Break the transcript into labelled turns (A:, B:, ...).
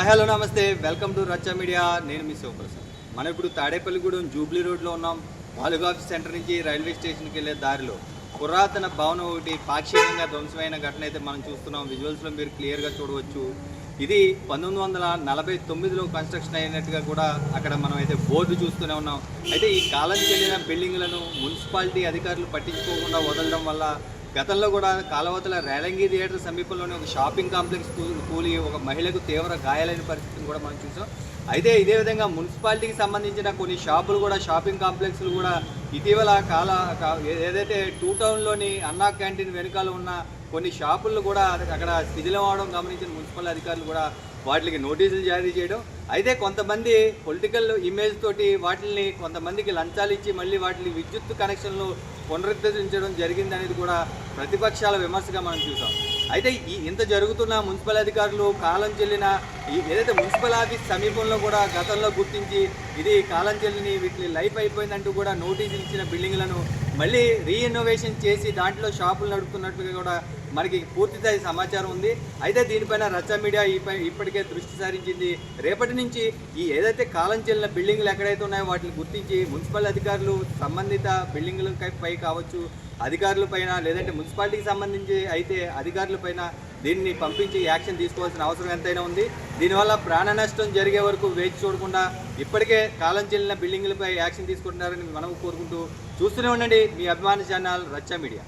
A: Hello నమస్తే, welcome to రచ్చ media. నేను మీ శివప్రసాద్. మనం ఇప్పుడు తాడేపల్లిగూడెం జూబ్లీ రోడ్లో ఉన్నాం. బాలుగా ఆఫీస్ సెంటర్ నుంచి రైల్వే స్టేషన్కి వెళ్ళే దారిలో పురాతన భవనం ఒకటి పాక్షికంగా ధ్వంసమైన ఘటన అయితే మనం చూస్తున్నాం. విజువల్స్లో మీరు క్లియర్గా చూడవచ్చు. ఇది 1949లో కన్స్ట్రక్షన్ అయినట్టుగా కూడా అక్కడ మనం అయితే బోర్డు చూస్తూనే ఉన్నాం. అయితే ఈ కాలం చెందిన బిల్డింగ్లను మున్సిపాలిటీ అధికారులు పట్టించుకోకుండా వదలడం వల్ల గతంలో కూడా కాలవతల రేలంగి థియేటర్ సమీపంలోనే ఒక షాపింగ్ కాంప్లెక్స్ కూలి ఒక మహిళకు తీవ్ర గాయాలైన పరిస్థితిని కూడా మనం చూసాం. అయితే ఇదే విధంగా మున్సిపాలిటీకి సంబంధించిన కొన్ని షాపులు కూడా షాపింగ్ కాంప్లెక్స్లు కూడా ఇటీవల ఏదైతే టూ టౌన్లోని అన్నా క్యాంటీన్ వెనుకాల ఉన్న కొన్ని షాపులను కూడా అక్కడ శిథిలం అవడం గమనించిన మున్సిపల్ అధికారులు కూడా వాటికి నోటీసులు జారీ చేయడం. అయితే కొంతమంది పొలిటికల్ ఇమేజ్ తోటి వాటిని కొంతమందికి లంచాలు ఇచ్చి మళ్ళీ వాటిని విద్యుత్ కనెక్షన్లు పునరుద్ధరించడం జరిగింది అనేది కూడా ప్రతిపక్షాల విమర్శగా మనం చూసాం. అయితే ఇంత జరుగుతున్న మున్సిపల్ అధికారులు కాలం చెల్లిన ఏదైతే మున్సిపల్ ఆఫీస్ సమీపంలో కూడా గతంలో గుర్తించి ఇది కాలం చెల్లిని వీటి లైఫ్ అయిపోయిందంటూ కూడా నోటీసులు ఇచ్చిన బిల్డింగ్లను మళ్ళీ రీఇన్నోవేషన్ చేసి దాంట్లో షాపులు నడుపుతున్నట్లుగా కూడా మనకి పూర్తిస్థాయి సమాచారం ఉంది. అయితే దీనిపైన రచ్చ మీడియా ఇప్పటికే దృష్టి సారించింది. రేపటి నుంచి ఈ ఏదైతే కాలం చెల్లిన బిల్డింగ్లు ఎక్కడైతే ఉన్నాయో వాటిని గుర్తించి మున్సిపల్ అధికారులు సంబంధిత బిల్డింగ్లపై కావచ్చు, అధికారుల పైన లేదంటే మున్సిపాలిటీకి సంబంధించి అయితే అధికారుల పైన దీన్ని పంపించి యాక్షన్ తీసుకోవాల్సిన అవసరం ఎంతైనా ఉంది. దీనివల్ల ప్రాణ నష్టం జరిగే వరకు వేచి చూడకుండా ఇప్పటికే కాలం చెల్లిన బిల్డింగ్లపై యాక్షన్ తీసుకుంటున్నారని మనం కోరుకుంటూ చూస్తూనే ఉండండి మీ అభిమాన ఛానల్ రచ్చ మీడియా.